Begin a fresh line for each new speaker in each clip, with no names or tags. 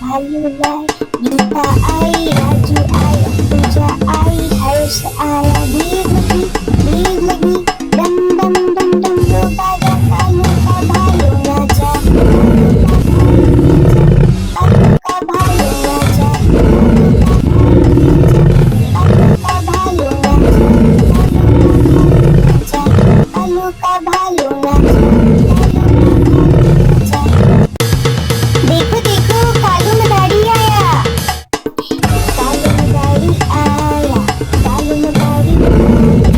भालू लाए, गीता आई, राजू आया, पूजा आई, हर्ष आया, भीड़ लगी, डम डम डम डम, लोका गाता, लोका भालू नाचा, लोका भालू नाचा, लोका भालू नाचा, लोका भालू नाचा। देखो देखो कालू मदारी आया, कालू मदारी आया, कालू मदारी आया,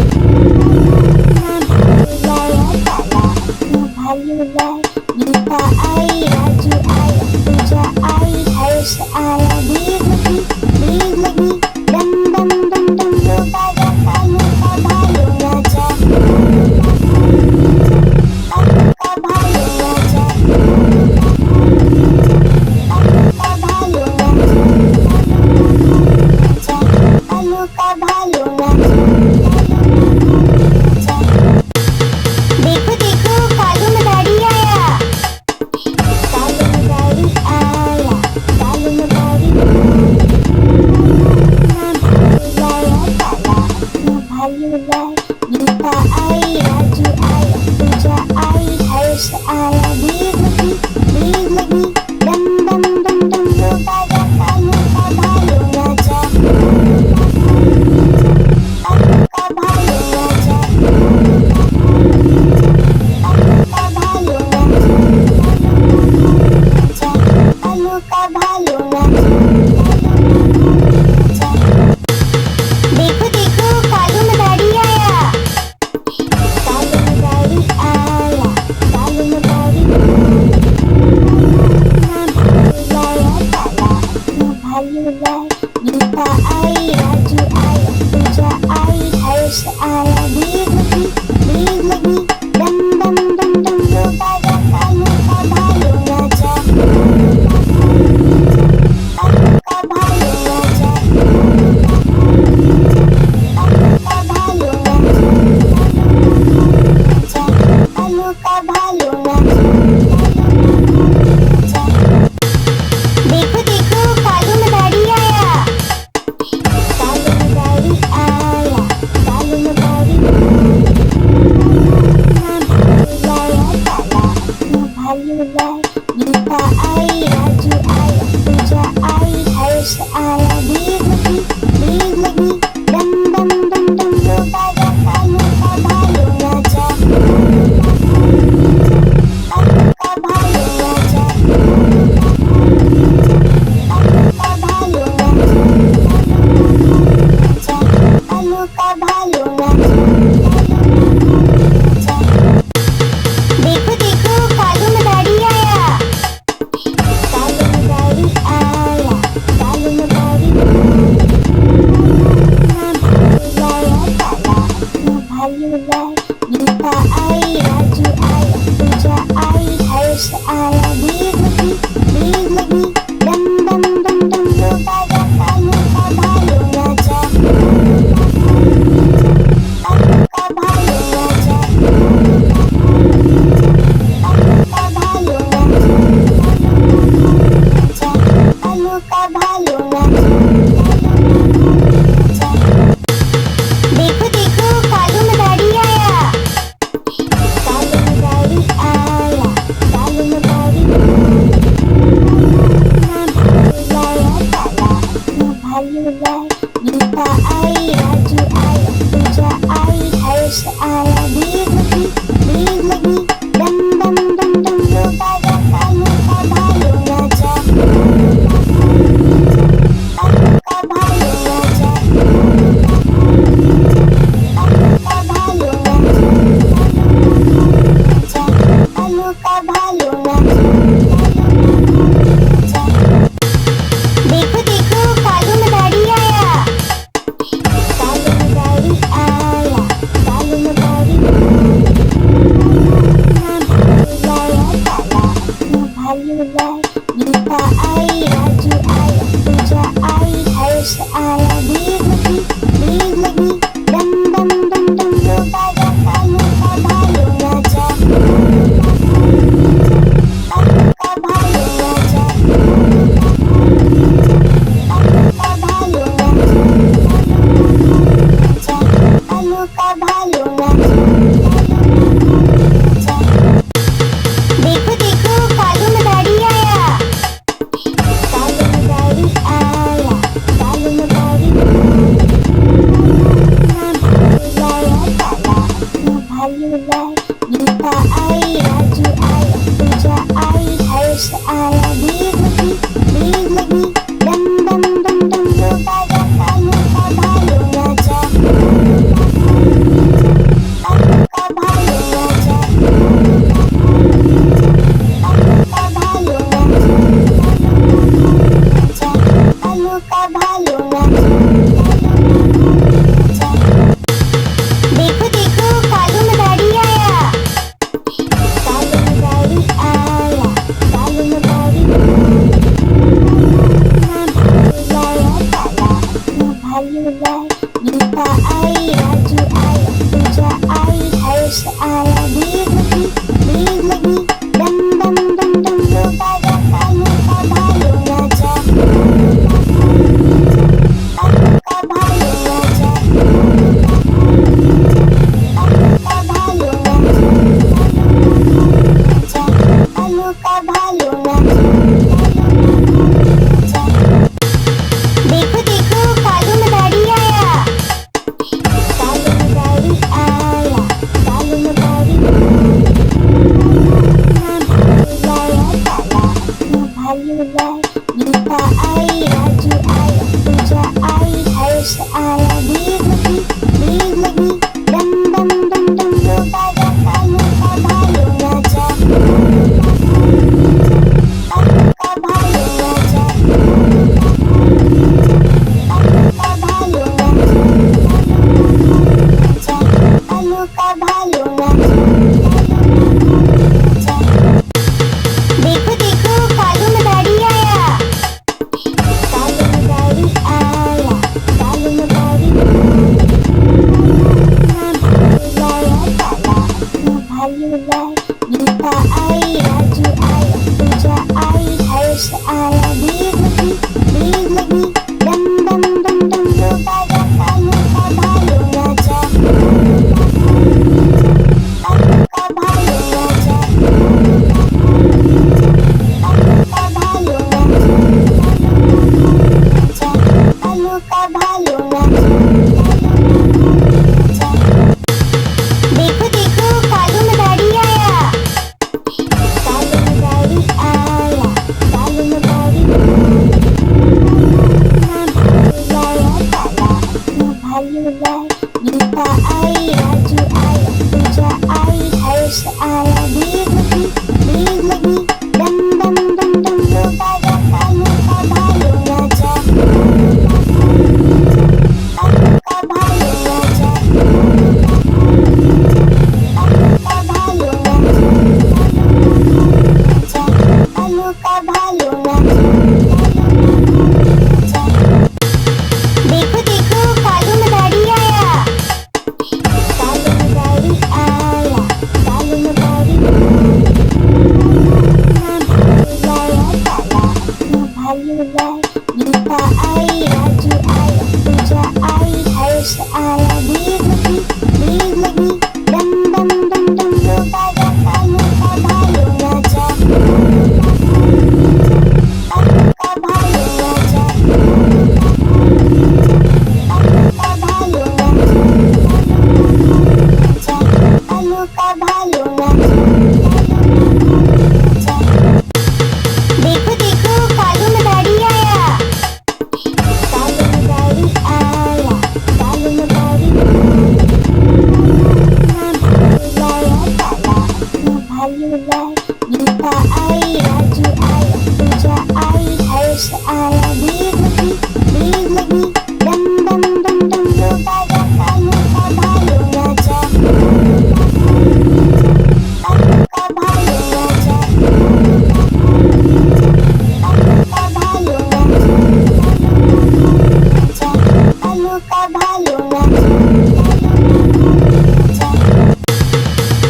का भालू नाचा। देखो देखो कालू मदारी आया, कालू मदारी आया, कालू मदारी लाया काला भालू लाया। गीता आई, राजू आया, पूजा आई, हर्ष आया, भीड़ लगी डम डम डम डम लो बाजा, कालू का भालू नाचा, कालू का भालू नाचा, कालू का भालू नाचा, कालू का भालू नाचा। देखो देखो कालू मदारी आया, कालू मदारी आया, कालू मदारी लाया काला भालू लाया। गीता आई, राजू आया, पूजा आई, हर्ष आया, भीड़ लगी डम डम डम डम लो बाजा, कालू का भालू नाचा, कालू का भालू नाचा, कालू का भालू नाचा, कालू का भालू नाचा। देखो देखो कालू मदारी आया, कालू मदारी आया, कालू मदारी लाया काला भालू लाया। गीता आई, राजू आया, पूजा आई, हर्ष आया, भीड़ लगी डम डम डम डम लो बाजा, कालू का भालू नाचा, कालू का भालू नाचा, कालू का भालू नाचा, कालू का भालू नाचा। देखो देखो कालू मदारी आया, कालू मदारी आया, कालू मदारी लाया काला भालू लाया। गीता आई, राजू आया, पूजा आई, हर्ष आया, भीड़ लगी डम डम डम डम लो बाजा, कालू का भालू नाचा, कालू का भालू नाचा, कालू का भालू नाचा, कालू का भालू नाचा। देखो देखो कालू मदारी आया, कालू मदारी आया, कालू मदारी लाया काला भालू लाया। गीता आई, राजू आया, पूजा आई, हर्ष आया, भीड़ लगी डम डम डम डम लो बाजा, कालू का भालू नाचा, कालू का भालू नाचा, कालू का भालू नाचा, कालू का भालू नाचा। देखो देखो कालू मदारी आया, कालू मदारी आया, कालू मदारी गीता आई, राजू आया, पूजा आई, हर्ष आया, भीड़ लगी, डम डम डम डम रोका गा, कालू का भालू नाचा, कालू का भालू नाचा, कालू का भालू नाचा, कालू का भालू नाचा। देखो देखो कालू मदारी आया, कालू मदारी आया, कालू मदारी लाया, काला भालू लाया, गीता आई, राजू आया, पूजा आई, हर्ष आया, भीड़ लगी, डम डम डम डम रोका गा, कालू का भालू नाचा, कालू का भालू नाचा, कालू का भालू नाचा, कालू का भालू नाचा।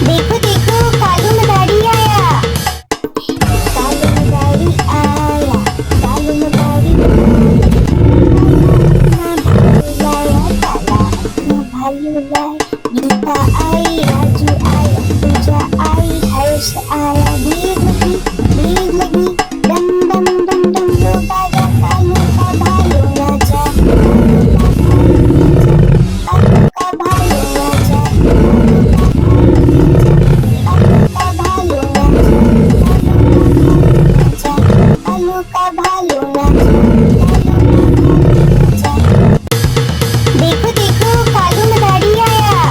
देखो देखो कालू मदारी आया, कालू मदारी आया, कालू मदारी लाया, काला भालू लाया, गीता आई, राजू आया, पूजा आई, हर्ष आया, भीड़ लगी, डम डम डम डम रोका गा, कालू का भालू नाचा, कालू का भालू नाचा, कालू का भालू नाचा, कालू का भालू नाचा। देखो देखो कालू मदारी आया,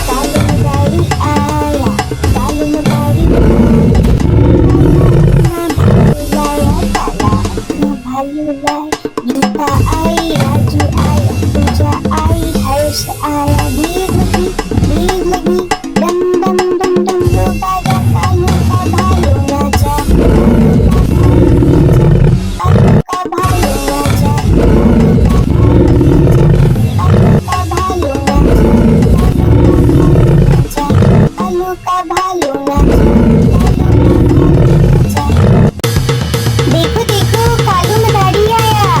कालू मदारी आया, कालू मदारी लाया, काला भालू लाया, गीता आई, राजू आया, पूजा आई, हर्ष आया, भीड़ लगी, डम डम डम डम रोका गा, कालू का भालू नाचा, कालू का भालू नाचा, कालू का भालू नाचा, कालू का भालू नाचा। देखो देखो कालू मदारी आया,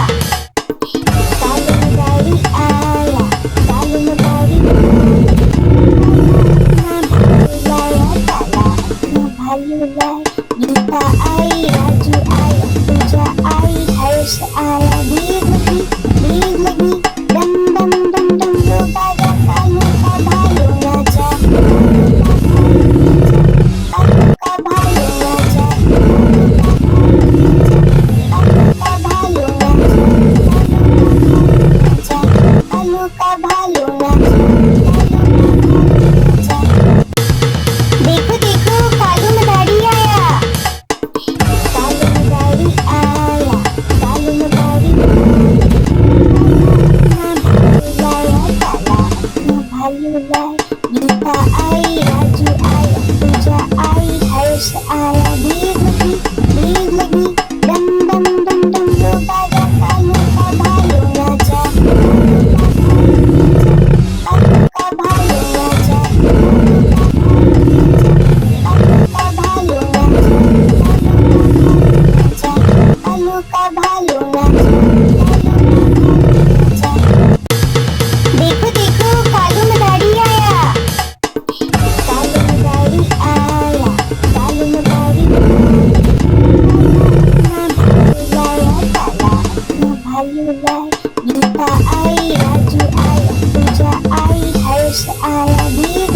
कालू मदारी आया, कालू मदारी लाया, काला भालू लाया, गीता आई, राजू आया, पूजा आई, हर्ष आया, भीड़ लगी, डम डम डम डम रोका गा, कालू का भालू नाचा, कालू का भालू नाचा, कालू का भालू नाचा, कालू का भालू नाचा। देखो देखो कालू मदारी आया, कालू मदारी आया, कालू मदारी लाया, काला भालू लाया, गीता आई, राजू आया, पूजा आई, हर्ष आया, भीड़ लगी, डम डम डम डम रोका गा, कालू का भालू नाचा, कालू का भालू नाचा, कालू का भालू नाचा, कालू का भालू नाचा। देखो देखो कालू मदारी आया, कालू मदारी आया, कालू मदारी लाया, काला भालू लाया, गीता आई, राजू आया, पूजा आई, हर्ष आया, भीड़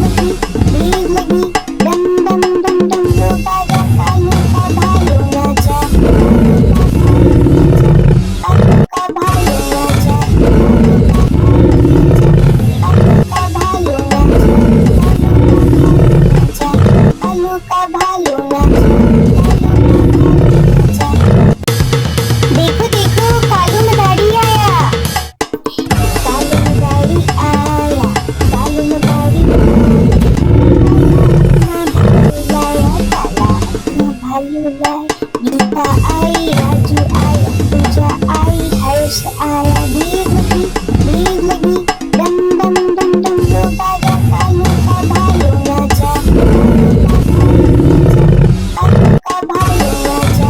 लगी, डम डम डम डम रोका गा, कालू का भालू नाचा, कालू का भालू नाचा, कालू का भालू नाचा, कालू का भालू नाचा। देखो देखो कालू मदारी आया, कालू मदारी आया, कालू मदारी लाया, काला भालू लाया, गीता आई, राजू आया, पूजा आई, हर्ष आया, भीड़ लगी, डम डम डम डम रोका गा, कालू का भालू नाचा, कालू का भालू नाचा,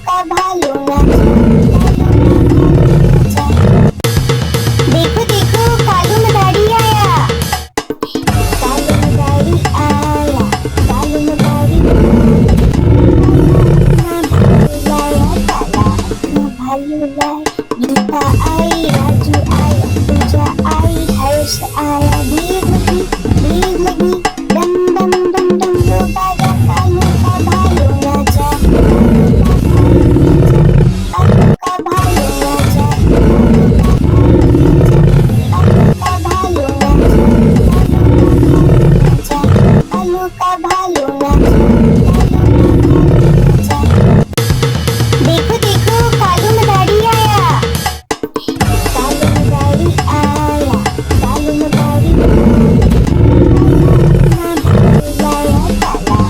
का भालू नाचा, देखो देखो कालू मदारी आया, कालू मदारी आया, कालू मदारी लाया काला, भालू लाया, गीता आई, राजू आया, पूजा आई, हर्ष आया, भीड़ लगी, डम डम डम डम वो बाजा, कालू का भालू नाचा, कालू का भालू नाचा, कालू का भालू नाचा, कालू का भालू नाचा, देखो देखो कालू मदारी आया, कालू मदारी आया, कालू मदारी लाया काला,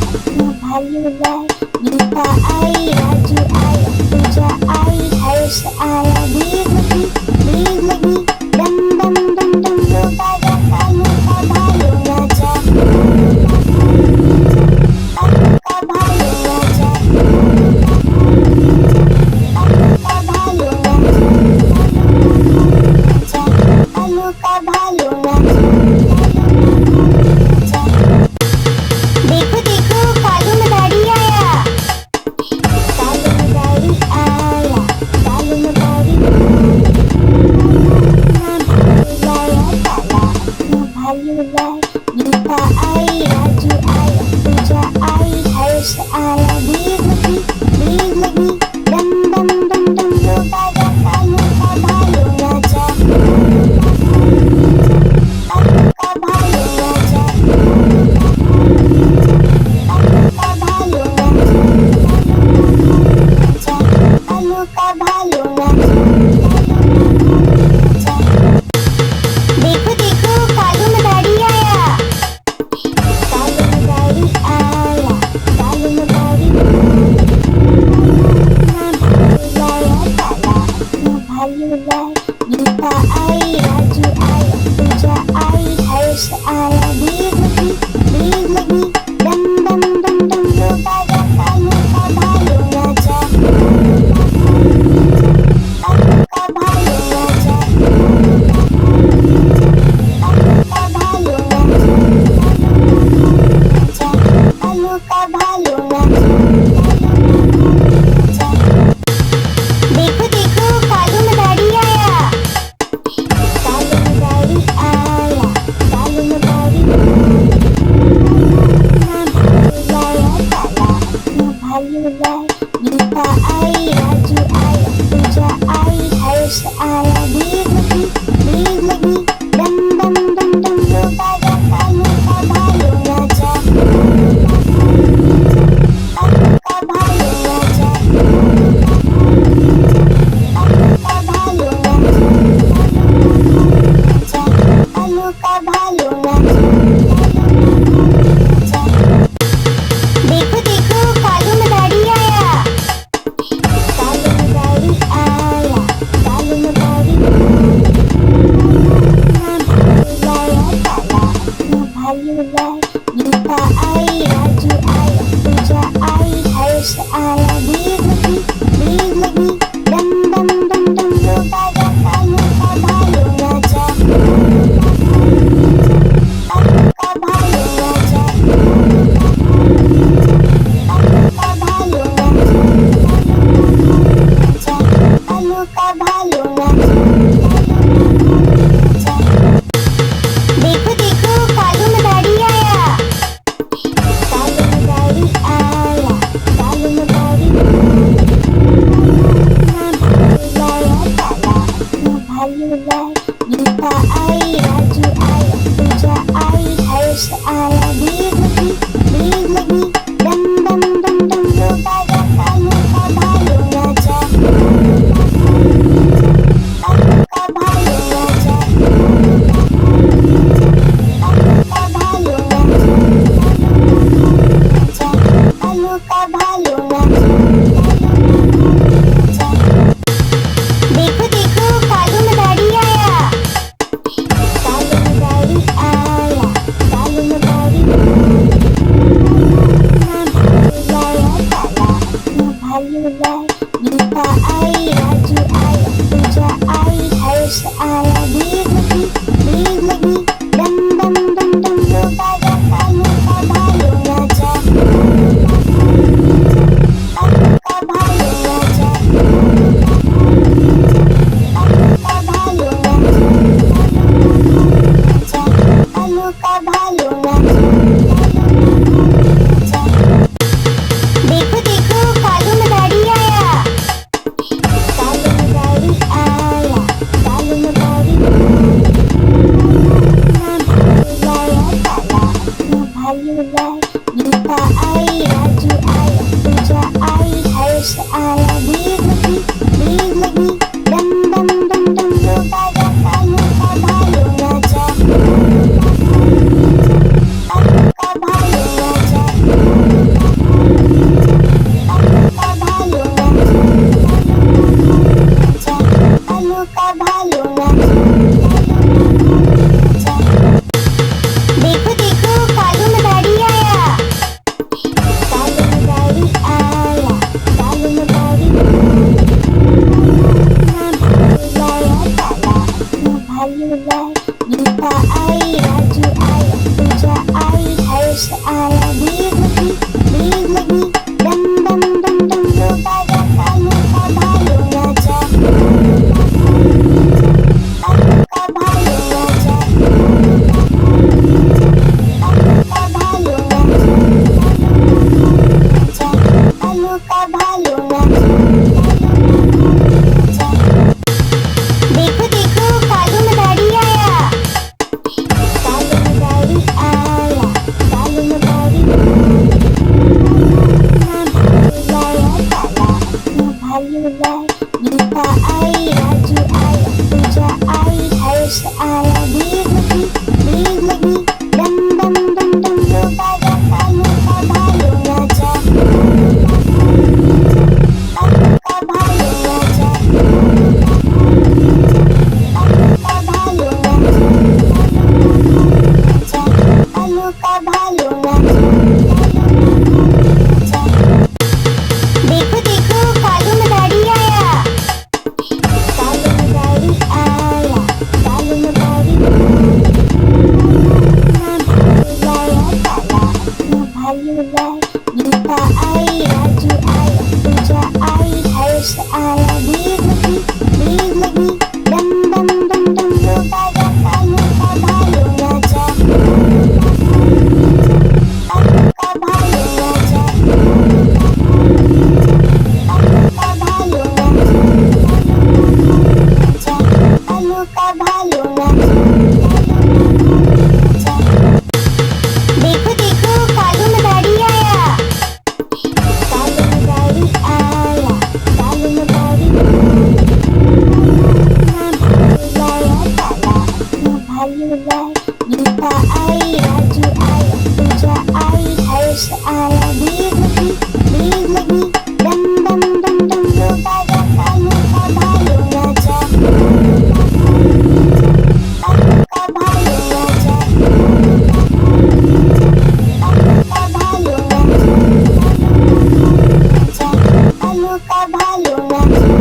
भालू लाया, गीता आई, राजू आया, पूजा आई, हर्ष आया, भीड़ लगी, डम डम डम डम वो बाजा, कालू का भालू नाचा, कालू का भालू नाचा, कालू का भालू नाचा, कालू का भालू नाचा, देखो देखो कालू मदारी आया, कालू मदारी आया, कालू मदारी लाया काला, भालू लाया, गीता आई, राजू आया, पूजा आई, हर्ष आया, भीड़ लगी, डम डम डम डम वो बाजा, कालू का भालू नाचा, कालू का भालू नाचा, कालू का भालू नाचा, कालू का भालू नाचा, देखो देखो कालू मदारी आया, कालू मदारी आया, कालू मदारी लाया काला, भालू लाया, गीता आई, राजू आया, पूजा आई, हर्ष आया, भीड़ लगी, डम डम डम डम वो बाजा, कालू का भालू नाचा, कालू का भालू नाचा, कालू का भालू नाचा, कालू का भालू नाचा, देखो देखो कालू मदारी आया, कालू मदारी आया, कालू मदारी लाया काला, भालू लाया, गीता आई, राजू आया, पूजा आई, हर्ष आया, भीड़ लगी, डम डम डम डम वो बाजा, कालू का भालू नाचा, कालू का भालू नाचा, कालू का भालू नाचा, कालू का भालू नाचा, देखो देखो कालू मदारी आया, कालू मदारी आया, कालू मदारी लाया काला, भालू लाया, गीता आई, राजू आया, पूजा आई, हर्ष आया, भीड़ लगी, डम डम डम डम वो बाजा, कालू का भालू नाचा, कालू का भालू नाचा, कालू का भालू नाचा, कालू का भालू नाचा, देखो देखो कालू मदारी आया, कालू मदारी आया, कालू मदारी लाया काला, भालू लाया, गीता आई, राजू आया, पूजा आई, हर्ष आया, भीड़ लगी, डम डम डम डम वो बाजा, कालू का भालू नाचा, कालू का भालू नाचा, कालू का भालू नाचा, कालू का भालू नाचा, देखो देखो कालू मदारी आया, कालू मदारी आया, कालू मदारी लाया काला, भालू लाया, गीता आई, राजू आया, पूजा आई, हर्ष आया, भीड़ लगी, डम डम डम डम लो बाजा, कालू का भालू नाचा, कालू का भालू नाचा, कालू का भालू नाचा, कालू का भालू नाचा। देखो देखो कालू मदारी आया, कालू मदारी आया, कालू मदारी लाया काला भालू लाए, गीता आई, राजू आया, पूजा आई, हर्ष आया, भीड़ लगी, डम डम डम डम लो बाजा, कालू का भालू नाचा, कालू का भालू नाचा, कालू का भालू नाचा, कालू का भालू नाचा। देखो देखो कालू मदारी आया, कालू मदारी आया, कालू मदारी लाया काला भालू लाए, गीता आई, राजू आया, पूजा आई, हर्ष आया, भीड़ लगी, डम डम डम डम लो बाजा, कालू का भालू नाचा, कालू का भालू नाचा, कालू का भालू नाचा, कालू का भालू नाचा। देखो देखो कालू मदारी आया, कालू मदारी आया, कालू मदारी लाया काला भालू लाए, गीता आई, राजू आया, पूजा आई, हर्ष आया, भीड़ लगी, डम डम डम डम लो बाजा, कालू का भालू नाचा, कालू का भालू नाचा, कालू का भालू नाचा, कालू का भालू नाचा। देखो देखो कालू मदारी आया, कालू मदारी आया, कालू मदारी लाया काला भालू लाए, गीता आई, राजू आया, पूजा आई, हर्ष आया, भीड़ लगी, डम डम डम डम लो बाजा, कालू का भालू नाचा, कालू का भालू नाचा, कालू का भालू नाचा, कालू का भालू नाचा। देखो देखो कालू मदारी आया, कालू मदारी आया, कालू मदारी लाया काला भालू लाए, गीता आई, राजू आया, पूजा आई, हर्ष आया, भीड़ लगी, डम डम डम डम लो बाजा, कालू का भालू नाचा, कालू का भालू नाचा, कालू का भालू नाचा, कालू का भालू नाचा।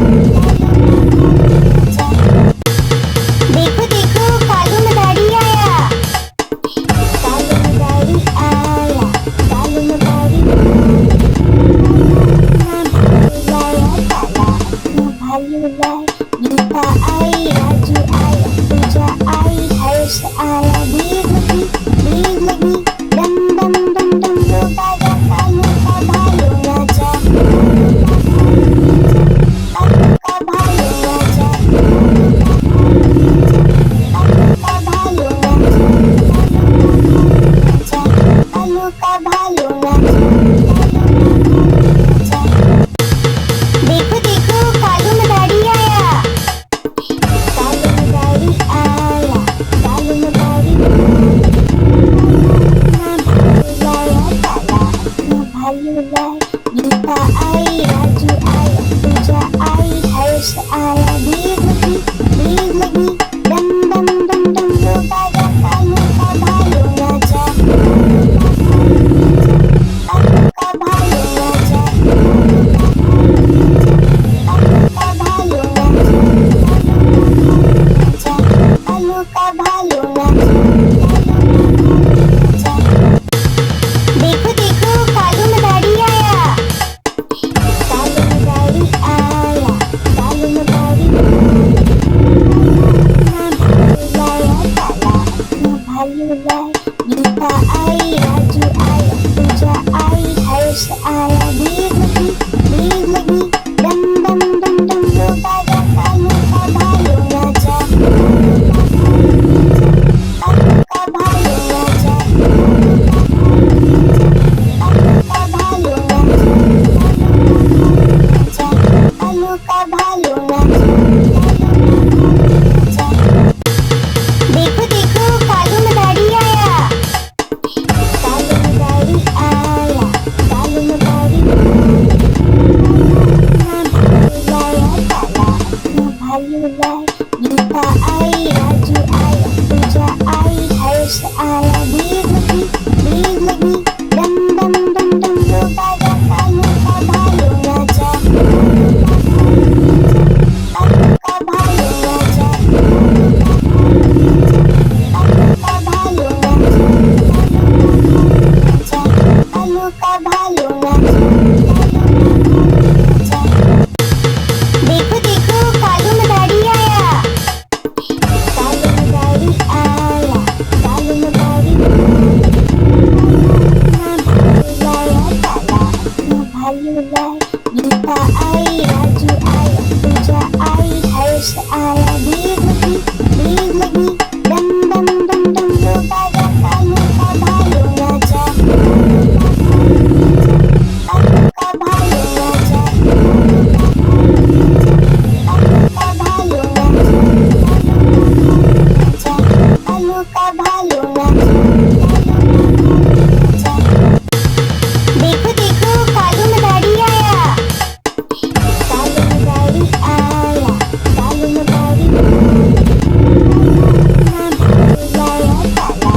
देखो देखो कालू मदारी आया, कालू मदारी आया, कालू मदारी लाया काला भालू लाए, गीता आई, राजू आया, पूजा आई, हर्ष आया, भीड़ लगी, डम डम डम डम लो बाजा, कालू का भालू नाचा, कालू का भालू नाचा, कालू का भालू नाचा, कालू का भालू नाचा। देखो देखो कालू मदारी आया, कालू मदारी आया, कालू मदारी आई, राजू आया, पूजा आई, हर्ष आया, भीड़ लगी, डम डम डम डम लो बाजा, कालू का भालू नाचा, कालू का भालू नाचा, कालू का भालू नाचा, कालू का भालू नाचा। देखो देखो कालू मदारी आया, कालू मदारी आया, कालू मदारी लाया काला,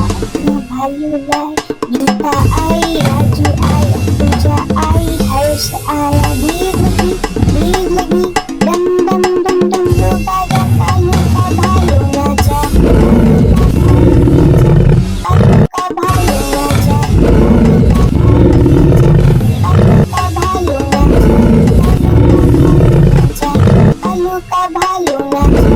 भालू लाए, गीता आई, राजू आया, पूजा आई, हर्ष आया, भीड़ लगी, डम डम डम डम लो बाजा, कालू का भालू नाचा, कालू का भालू नाचा, कालू का भालू नाचा, कालू का भालू नाचा।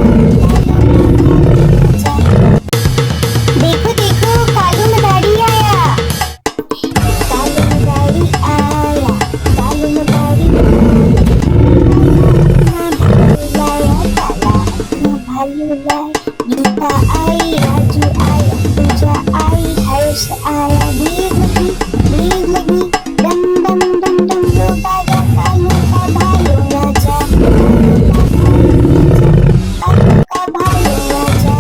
देखो देखो कालू मदारी आया, कालू मदारी आया, कालू मदारी लाया काला, भालू लाए, गीता आई, राजू आया, पूजा आई, हर्ष आया, भीड़ लगी, डम डम डम डम लो बाजा, कालू का भालू नाचा, कालू का भालू नाचा,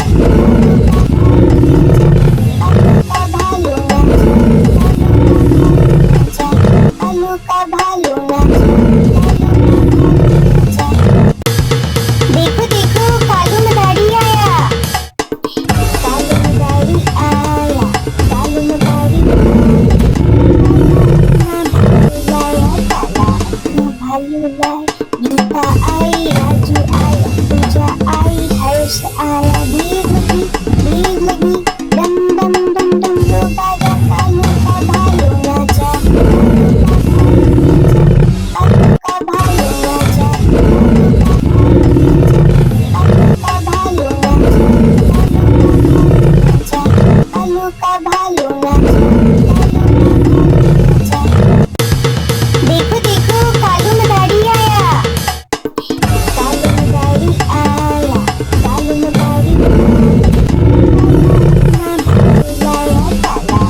कालू का भालू नाचा, कालू का भालू नाचा। देखो देखो कालू मदारी आया, कालू मदारी आया, कालू मदारी लाया काला, भालू लाए, गीता आई, राजू आया, पूजा आई, हर्ष आया, भीड़ लगी, डम डम डम डम लो बाजा, कालू का भालू नाचा, कालू का भालू नाचा, कालू का भालू नाचा, कालू का भालू नाचा। देखो देखो कालू मदारी आया, कालू मदारी आया, कालू मदारी लाया काला,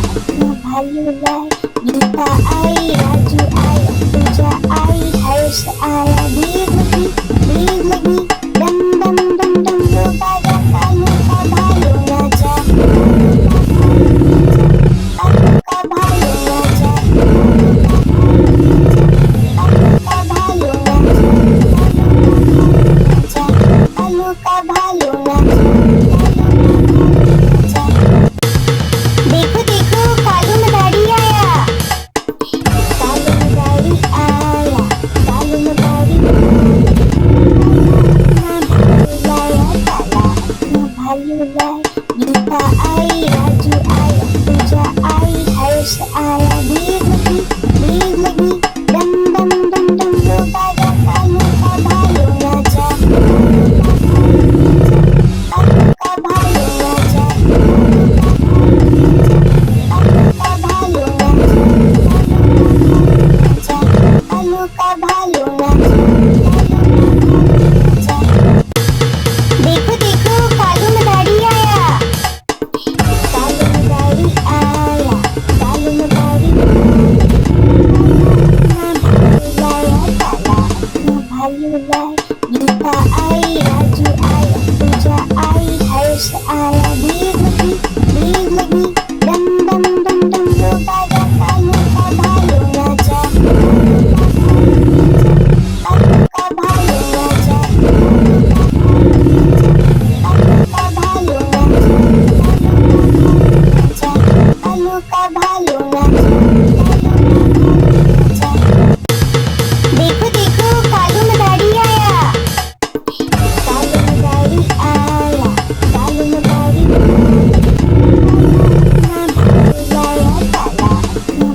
भालू लाए, गीता आई, राजू आया, पूजा आई, हर्ष आया, भीड़ लगी, डम डम डम डम लो बाजा, कालू का भालू नाचा, कालू का भालू नाचा, कालू का भालू नाचा, कालू का भालू नाचा। देखो देखो कालू मदारी आया, कालू मदारी आया, कालू मदारी लाया काला, भालू लाए, गीता आई, राजू आया, पूजा आई, हर्ष आया, भीड़ लगी, डम डम डम डम लो बाजा, कालू का भालू नाचा, कालू का भालू नाचा, कालू का भालू नाचा, कालू का भालू नाचा। देखो देखो कालू मदारी आया, कालू मदारी आया, कालू मदारी लाया काला, भालू लाए, गीता आई, राजू आया, पूजा आई, हर्ष आया, भीड़ लगी, डम डम डम डम लो बाजा, कालू का भालू नाचा, कालू का भालू नाचा, कालू का भालू नाचा, कालू का भालू नाचा। देखो देखो कालू मदारी आया, कालू मदारी आया, कालू मदारी लाया काला,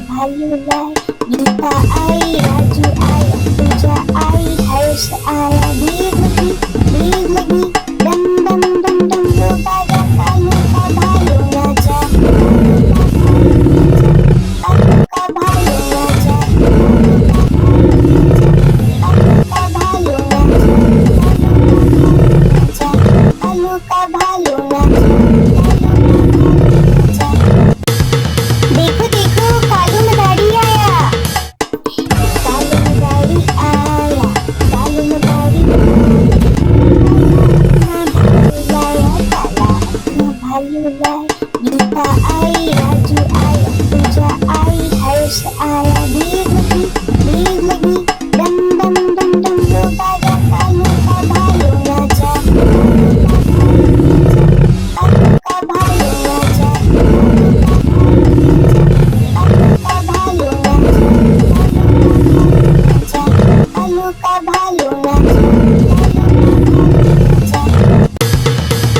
भालू लाए, गीता आई, राजू आया, पूजा आई, हर्ष आया, भीड़ लगी, डम डम डम डम लो बाजा, कालू का भालू नाचा, कालू का भालू नाचा, कालू का भालू नाचा।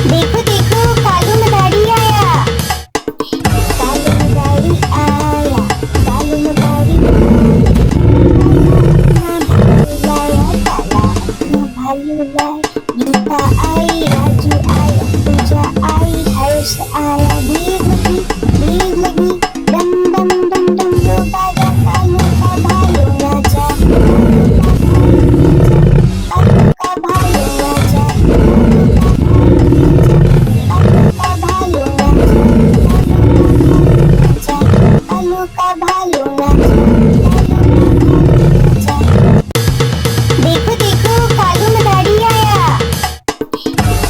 देखो देखो कालू मदारी आया, कालू मदारी आया, कालू मदारी लाया काला भालू लाए। गीता आई, राजू आया, पूजा आई, हर्ष आया, भीड़ लगी डम डम डम डम जो बाजा कालू का भालू नाचा, कालू का भालू नाचा, कालू का भालू नाचा, कालू का भालू नाचा। देखो देखो कालू मदारी आया,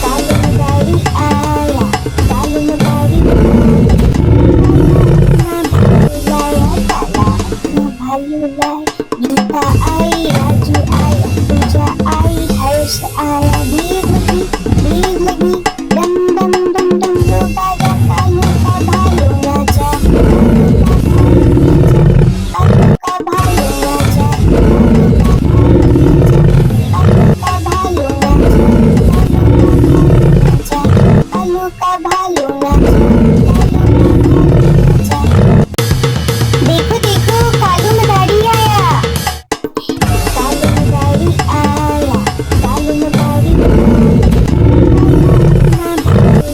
कालू मदारी आया, कालू मदारी लाया काला भालू लाए। गीता आई, राजू आया, पूजा आई, हर्ष आया, भीड़ लगी डम डम डम डम जो बाजा कालू का भालू नाचा, कालू का भालू नाचा, कालू का भालू नाचा, कालू का भालू नाचा। देखो देखो कालू मदारी आया, कालू मदारी आया, कालू मदारी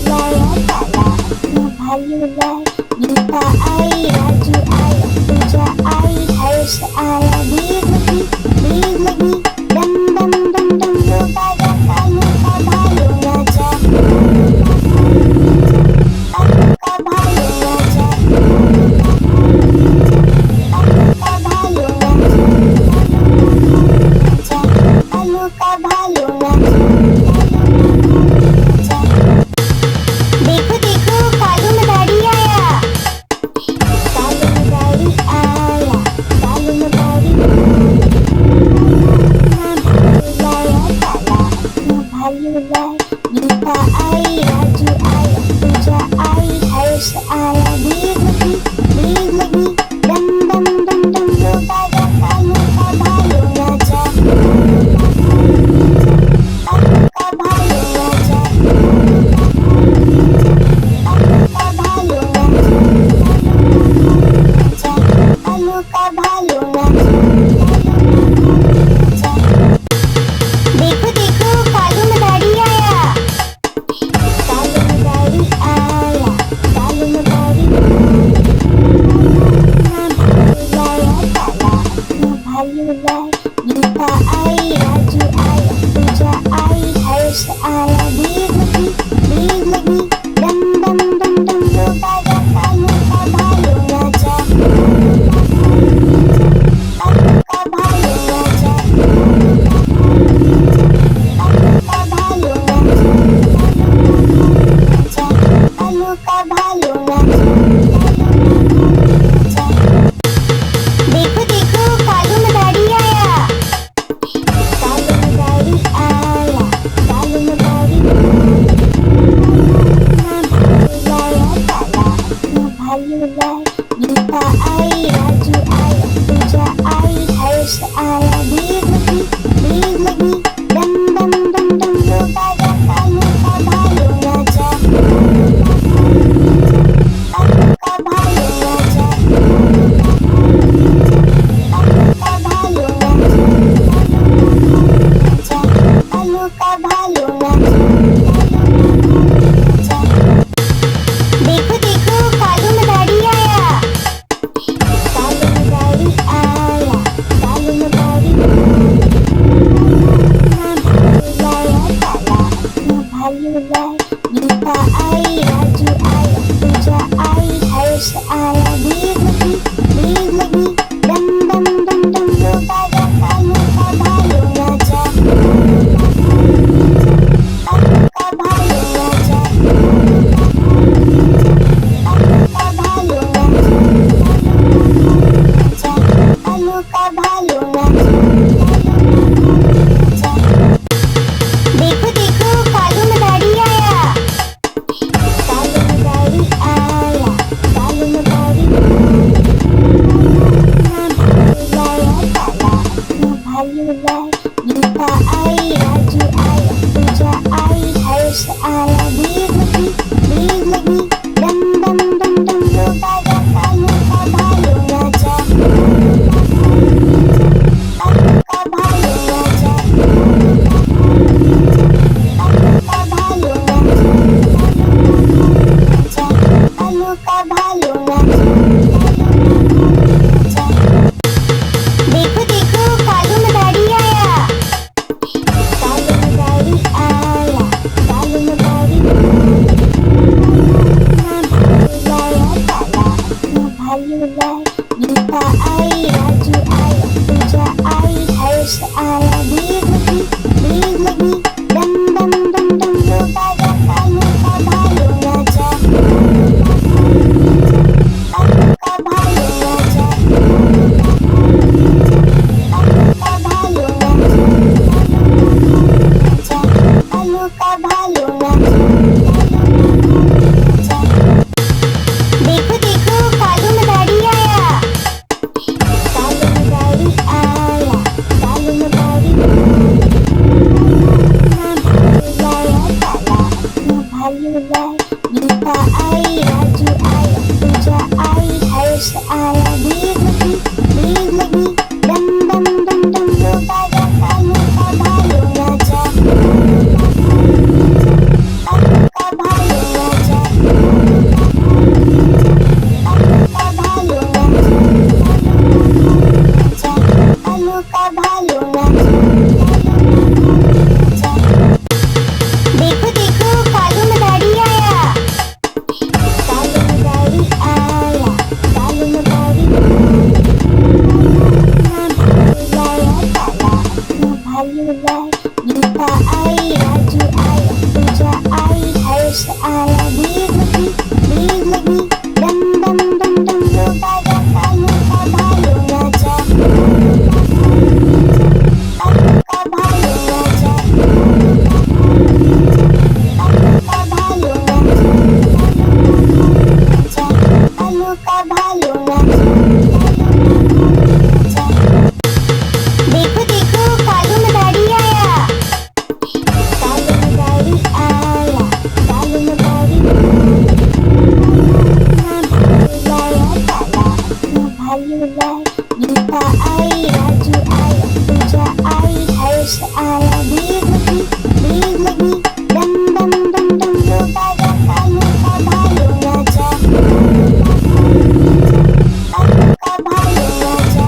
लाया काला भालू लाए। गीता आई, राजू आया, पूजा आई, हर्ष आया, भीड़ लगी डम डम डम डम जो बाजा कालू का भालू नाचा, कालू का भालू नाचा, कालू का भालू नाचा, कालू का भालू नाचा। देखो देखो कालू मदारी आया, कालू मदारी आया, कालू मदारी लाया काला भालू लाए। गीता आई, राजू आया, पूजा आई, हर्ष आया, भीड़ लगी डम डम डम डम जो बाजा कालू का भालू नाचा, कालू का भालू नाचा, कालू का भालू नाचा, कालू का भालू नाचा। देखो देखो कालू मदारी आया, कालू मदारी आया, कालू मदारी लाया काला भालू लाए। गीता आई, राजू आया, पूजा आई, हर्ष आया, भीड़ लगी डम डम डम डम जो बाजा कालू का भालू नाचा, कालू का भालू नाचा, कालू का भालू नाचा, कालू का भालू नाचा। देखो देखो कालू मदारी आया, कालू मदारी आया, कालू मदारी गीता आई, राजू आया, पूजा आई, हर्ष आया, भीड़ लगी, डम डम डम डम लो बाजा, कालू का भालू नाचा, कालू का भालू नाचा, कालू का भालू नाचा, कालू का भालू नाचा। देखो देखो कालू मदारी आया, कालू मदारी आया, कालू मदारी लाया काला भालू लाए, गीता आई, राजू आया, पूजा आई, हर्ष आया, भीड़ लगी, डम डम डम डम लो बाजा, कालू का भालू नाचा, कालू का भालू नाचा, कालू का भालू नाचा, कालू का भालू नाचा। देखो देखो कालू मदारी आया, कालू मदारी आया, कालू मदारी लाया काला भालू लाए, गीता आई, राजू आया, पूजा आई, हर्ष आया, भीड़ लगी, डम डम डम डम लो बाजा, कालू का भालू नाचा, कालू का भालू नाचा, कालू का भालू नाचा, कालू का भालू नाचा। देखो देखो कालू मदारी आया, कालू मदारी आया, कालू मदारी लाया काला भालू लाए, गीता आई, राजू आया, पूजा आई, हर्ष आया, भीड़ लगी, डम डम डम डम लो बाजा, कालू का भालू नाचा, कालू का भालू नाचा, कालू का भालू नाचा, कालू का भालू नाचा। देखो देखो कालू मदारी आया, कालू मदारी आया, कालू मदारी लाया काला भालू लाए, गीता आई, राजू आया, पूजा आई, हर्ष आया, भीड़ लगी, डम डम डम डम लो बाजा, कालू का भालू नाचा, कालू का भालू नाचा,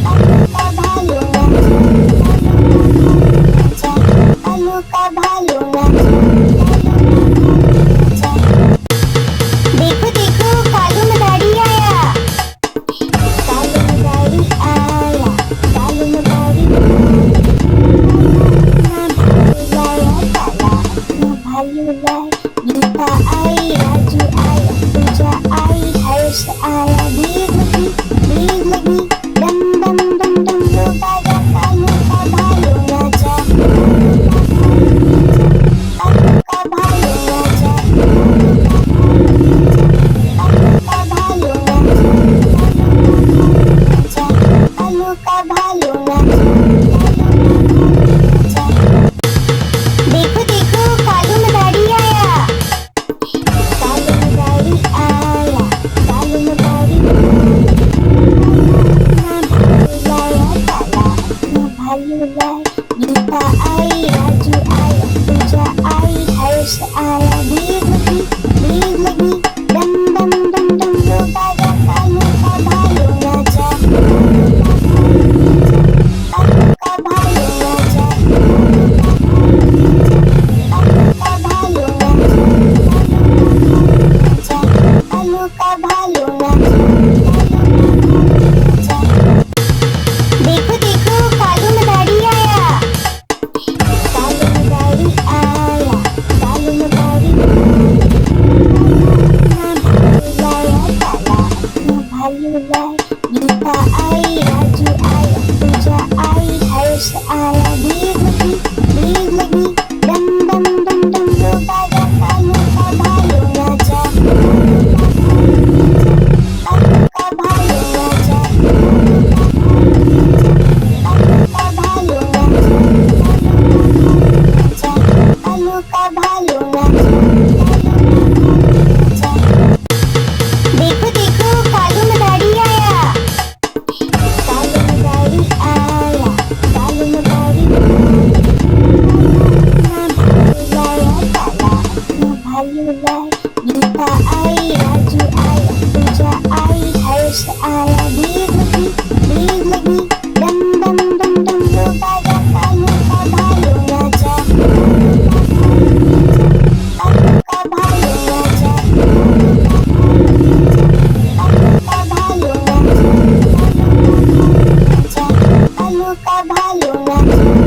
कालू का भालू नाचा, कालू का भालू नाचा। देखो देखो कालू मदारी आया, कालू मदारी आया, कालू मदारी लाया काला भालू लाए, गीता आई, राजू आया, पूजा आई, हर्ष आया, भीड़ लगी, डम डम डम डम लो बाजा, कालू का भालू नाचा, कालू का भालू नाचा, कालू का भालू नाचा, कालू का भालू नाचा। देखो देखो कालू मदारी आया, कालू मदारी आया, कालू मदारी लाया काला भालू लाए, गीता आई, राजू आया, पूजा आई, हर्ष आया, भीड़ लगी, डम डम डम डम लो बाजा, कालू का भालू नाचा, कालू का भालू नाचा, कालू का भालू नाचा, कालू का भालू नाचा। देखो देखो कालू मदारी आया, कालू मदारी आया, कालू मदारी लाया काला भालू लाए, गीता आई, राजू आया, पूजा आई, हर्ष आया, भीड़ लगी, डम डम डम डम लो बाजा, कालू का भालू नाचा, कालू का भालू नाचा, कालू Donat